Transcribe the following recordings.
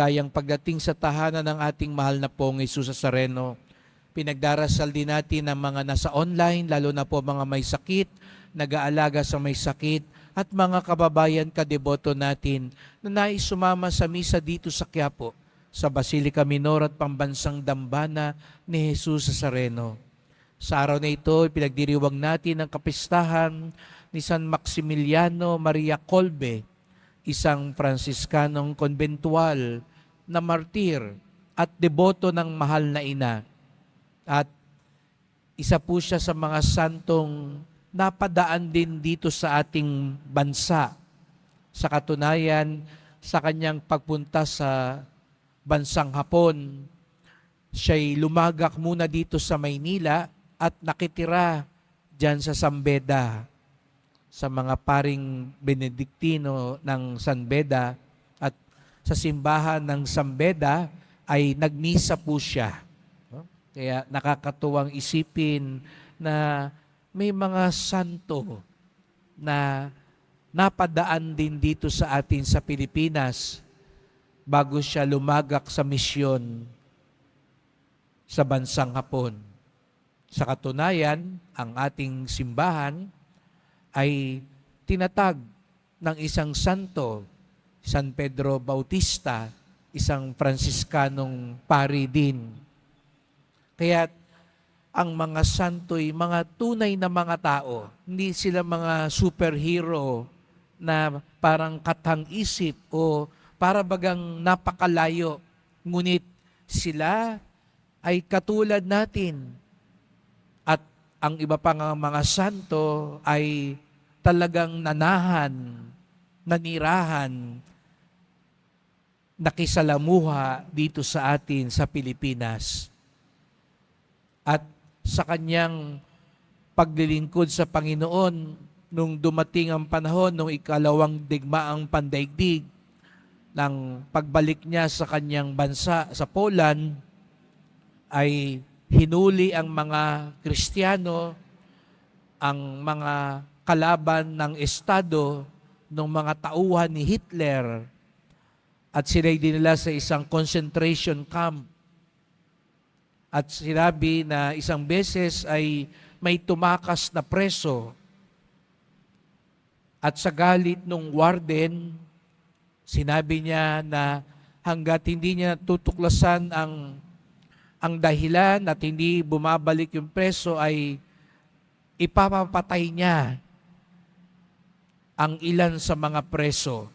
Dayang pagdating sa tahanan ng ating mahal na pong Jesus Nazareno, pinagdarasal din natin ang mga nasa online, lalo na po mga may sakit, nag-aalaga sa may sakit, at mga kababayan kadeboto natin na nais sumama sa misa dito sa Quiapo, sa Basilica Minor at Pambansang Dambana ni Jesus Nazareno. Sa araw na ito, pinagdiriwang natin ang kapistahan ni San Maximiliano Maria Kolbe, isang Fransiskanong konbentual na martir at deboto ng mahal na ina. At isa po siya sa mga santong napadaan din dito sa ating bansa. Sa katunayan, sa kanyang pagpunta sa bansang Hapon, siya'y lumagak muna dito sa Maynila at nakitira dyan sa San Beda, sa mga paring Benediktino ng San Beda, at sa simbahan ng San Beda ay nagmisa po siya. Kaya nakakatuwang isipin na may mga santo na napadaan din dito sa atin sa Pilipinas bago siya lumagak sa misyon sa bansang Hapon. Sa katunayan, ang ating simbahan ay tinatag ng isang santo, San Pedro Bautista, isang Fransiskanong pari din. Kaya ang mga santo'y mga tunay na mga tao. Hindi sila mga superhero na parang katang-isip o para bagang napakalayo. Ngunit sila ay katulad natin. At ang iba pang mga santo ay talagang nanahan, nanirahan, nakisalamuha dito sa atin sa Pilipinas. At sa kanyang paglilingkod sa Panginoon, nung dumating ang panahon, nung ikalawang digmaang pandaigdig, ng pagbalik niya sa kanyang bansa, sa Poland, ay hinuli ang mga Kristiyano, ang mga kalaban ng Estado, ng mga tauhan ni Hitler, at sila'y dinala sa isang concentration camp. At sinabi na isang beses ay may tumakas na preso. At sa galit ng warden, sinabi niya na hanggat hindi niya tutuklasan ang dahilan at hindi bumabalik yung preso ay ipapapatay niya ang ilan sa mga preso.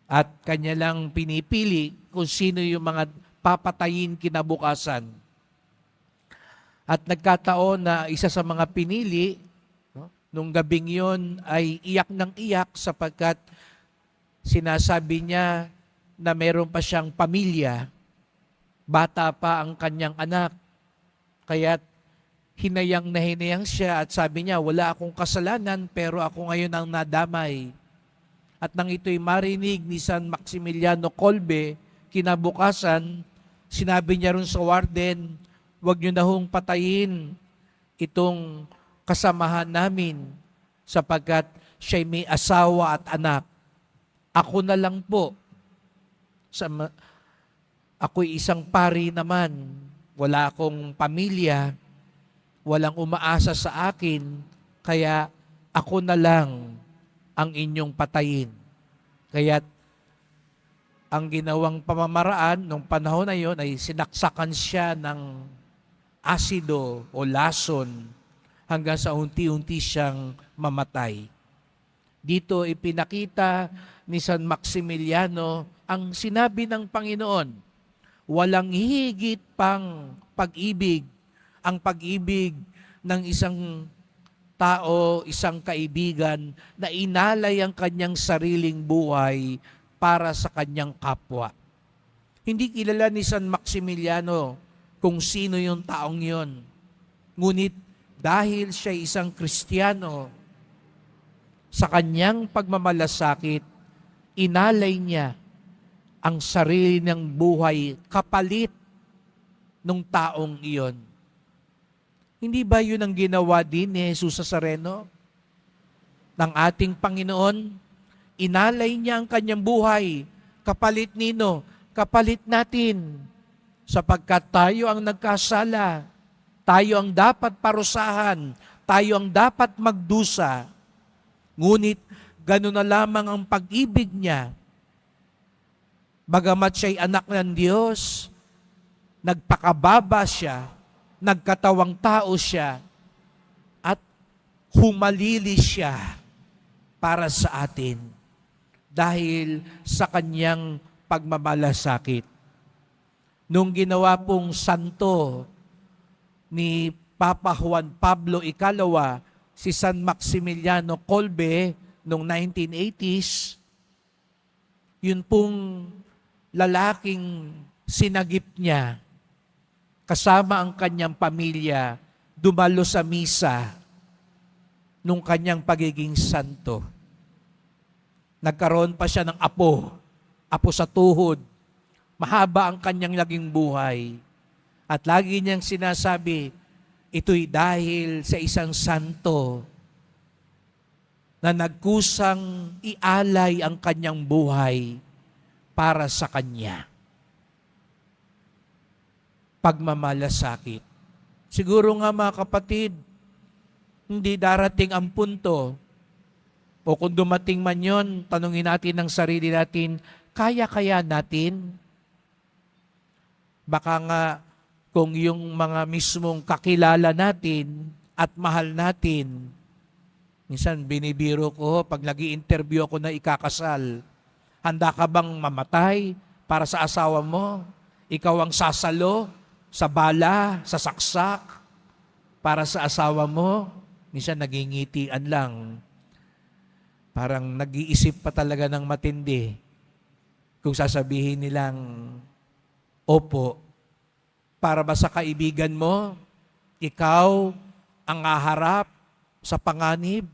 At kanya lang pinipili kung sino yung mga papatayin kinabukasan. At nagkataon na isa sa mga pinili, nung gabing yon ay iyak ng iyak sapagkat sinasabi niya na meron pa siyang pamilya, bata pa ang kanyang anak. Kaya hinayang na hinayang siya at sabi niya, wala akong kasalanan pero ako ngayon ang nadamay. At nang ito'y marinig ni San Maximiliano Kolbe, kinabukasan, sinabi niya rin sa warden, huwag niyo na hong patayin itong kasamahan namin sapagkat siya'y may asawa at anak. Ako na lang po. Ako'y isang pari naman. Wala akong pamilya. Walang umaasa sa akin. Kaya ako na lang ang inyong patayin. Kaya ang ginawang pamamaraan nung panahon na yon ay sinaksakan siya ng asido o lason hanggang sa unti-unti siyang mamatay. Dito ipinakita ni San Maximiliano ang sinabi ng Panginoon, walang higit pang pag-ibig, ang pag-ibig ng isang tao, isang kaibigan na inalay ang kanyang sariling buhay para sa kanyang kapwa. Hindi kilala ni San Maximiliano kung sino yung taong yon. Ngunit dahil siya isang Kristiyano, sa kanyang pagmamalasakit, inalay niya ang sarili ng buhay kapalit ng taong iyon. Hindi ba yun ang ginawa din ni Jesus Nazareno ng ating Panginoon? Inalay niya ang kanyang buhay Kapalit nino? Kapalit natin. Sapagkat tayo ang nagkasala. Tayo ang dapat parusahan. Tayo ang dapat magdusa. Ngunit gano'n na lamang ang pag-ibig niya. Bagamat siya'y anak ng Diyos, nagpakababa siya, nagkatawang tao siya, at humalili siya para sa atin dahil sa kanyang pagmamalasakit. Nung ginawa pong santo ni Papa Juan Pablo Ikalawa, si San Maximiliano Kolbe, noong 1980s, yun pong lalaking sinagip niya, kasama ang kanyang pamilya, dumalo sa misa nung kanyang pagiging santo. Nagkaroon pa siya ng apo sa tuhod. Mahaba ang kanyang naging buhay. At lagi niyang sinasabi, ito'y dahil sa isang santo na nagkusang ialay ang kanyang buhay para sa kanya. Pagmamalasakit. Siguro nga mga kapatid, hindi darating ang punto, o kung dumating man yon, tanungin natin ng sarili natin, kaya natin? Baka nga kung yung mga mismong kakilala natin at mahal natin, minsan binibiro ko, pag nag-i-interview ako na ikakasal, handa ka bang mamatay para sa asawa mo? Ikaw ang sasalo sa bala, sa saksak, para sa asawa mo? Minsan nagingitian lang. Parang nag-iisip pa talaga ng matindi kung sasabihin nilang, opo, para ba sa kaibigan mo, ikaw ang haharap sa panganib?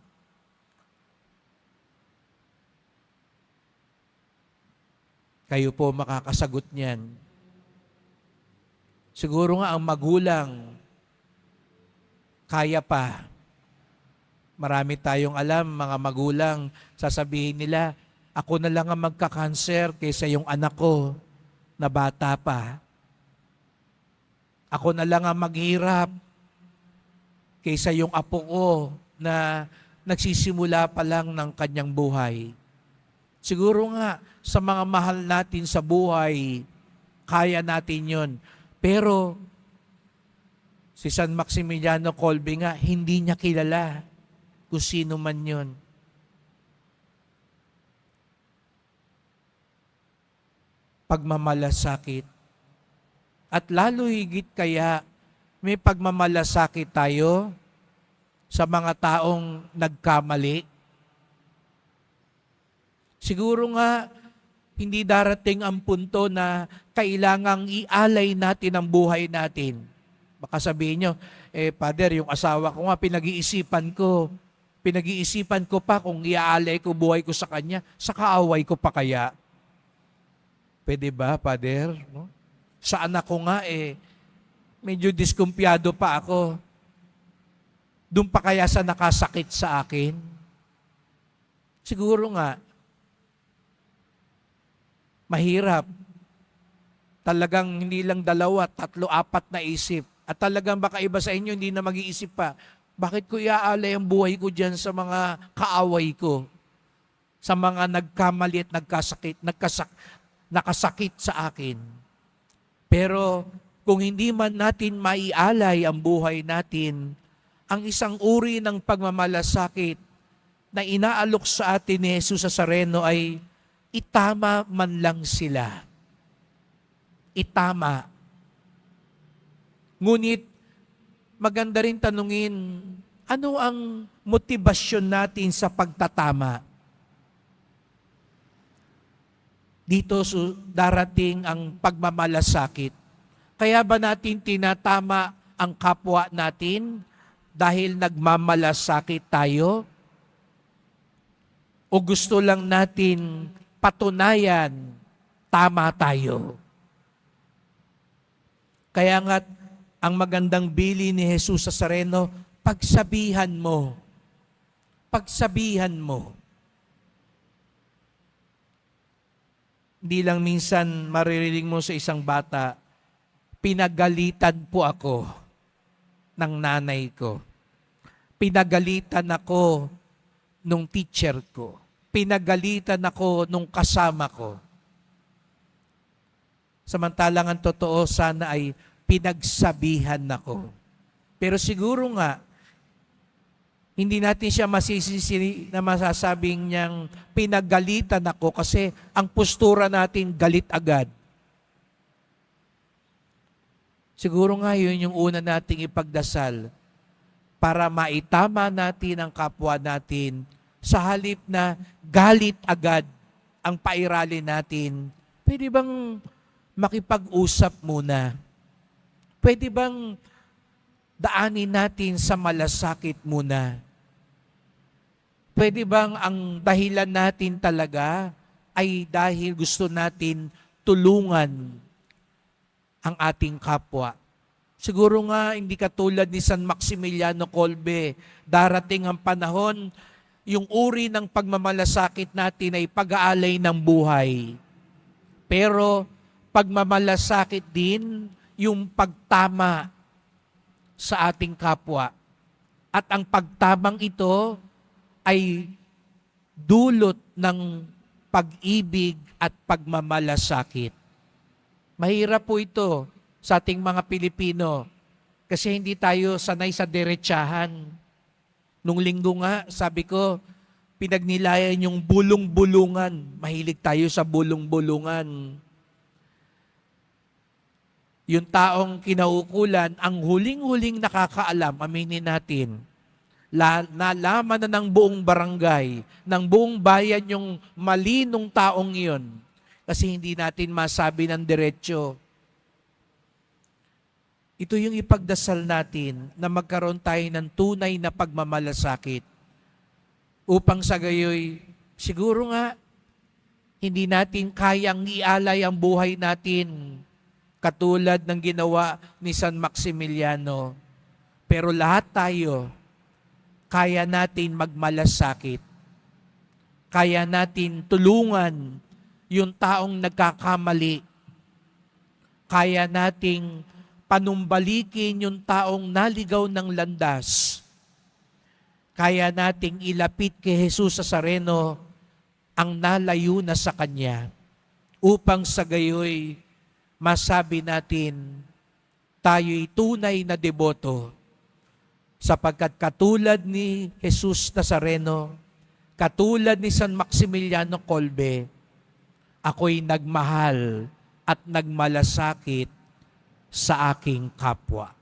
Kayo po makakasagot niyan. Siguro nga ang magulang, kaya pa. Marami tayong alam, mga magulang, sasabihin nila, ako na lang ang magka-cancer kaysa yung anak ko na bata pa. Ako na lang ang maghirap kaysa yung apo ko na nagsisimula pa lang ng kanyang buhay. Siguro nga, sa mga mahal natin sa buhay, kaya natin yon. Pero, si San Maximiliano Kolbe nga, hindi niya kilala kung sino man yon. Pagmamalasakit. At lalo higit kaya, may pagmamalasakit tayo sa mga taong nagkamali. Siguro nga, hindi darating ang punto na kailangang ialay natin ang buhay natin. Baka sabihin nyo, Father, yung asawa ko nga, pinag-iisipan ko pa kung iaalay ko buhay ko sa kanya, sa kaaway ko pa kaya. Pwede ba, Father? No? Sa anak ko nga, medyo diskumpiyado pa ako. Doon pa kaya sa nakasakit sa akin? Siguro nga, mahirap. Talagang hindi lang 2, 3, 4 na isip. At talagang baka iba sa inyo, hindi na mag-iisip pa. Bakit ko iaalay ang buhay ko dyan sa mga kaaway ko? Sa mga nagkamali at nakasakit sa akin. Pero kung hindi man natin maialay ang buhay natin, ang isang uri ng pagmamalasakit na inaalok sa atin ni Jesus Nazareno ay itama man lang sila. Itama. Ngunit, maganda rin tanungin, ano ang motibasyon natin sa pagtatama? Dito darating ang pagmamalasakit. Kaya ba natin tinatama ang kapwa natin dahil nagmamalasakit tayo? O gusto lang natin patunayan, tama tayo? Kaya nga, ang magandang bili ni Jesus Nazareno, pagsabihan mo. Pagsabihan mo. Hindi lang minsan maririnig mo sa isang bata, pinagalitan po ako ng nanay ko. Pinagalitan ako nung teacher ko. Pinagalitan ako nung kasama ko. Samantalang ang totoo sana ay pinagsabihan ako. Pero siguro nga, hindi natin siya masisisi na masasabing niyang pinagalitan ako kasi ang postura natin galit agad. Siguro nga yun yung una nating ipagdasal para maitama natin ang kapwa natin sa halip na galit agad ang pairalin natin. Pwede bang makipag-usap muna? Pwede bang daanin natin sa malasakit muna? Pwede bang ang dahilan natin talaga ay dahil gusto natin tulungan ang ating kapwa? Siguro nga hindi katulad ni San Maximiliano Kolbe, darating ang panahon, yung uri ng pagmamalasakit natin ay pag-aalay ng buhay. Pero pagmamalasakit din yung pagtama sa ating kapwa. At ang pagtamang ito ay dulot ng pag-ibig at pagmamalasakit. Mahirap po ito sa ating mga Pilipino kasi hindi tayo sanay sa diretsahan. Nung linggo nga, sabi ko, pinagnilayan yung bulong-bulungan. Mahilig tayo sa bulong-bulungan. Yung taong kinaukulan, ang huling-huling nakakaalam, aminin natin, nalaman na ng buong barangay, ng buong bayan yung mali nung taong iyon. Kasi hindi natin masabi ng diretsyo. Ito yung ipagdasal natin na magkaroon tayo ng tunay na pagmamalasakit. Upang sa gayoy, siguro nga, hindi natin kayang ialay ang buhay natin katulad ng ginawa ni San Maximiliano. Pero lahat tayo, kaya natin magmalasakit. Kaya natin tulungan yung taong nagkakamali. Kaya nating panumbalikin yung taong naligaw ng landas. Kaya nating ilapit kay Jesus Nazareno ang nalayo na sa Kanya upang sa gayoy masabi natin tayo'y tunay na deboto sapagkat katulad ni Jesus Nazareno, katulad ni San Maximiliano Kolbe, ako'y nagmahal at nagmalasakit sa aking kapwa.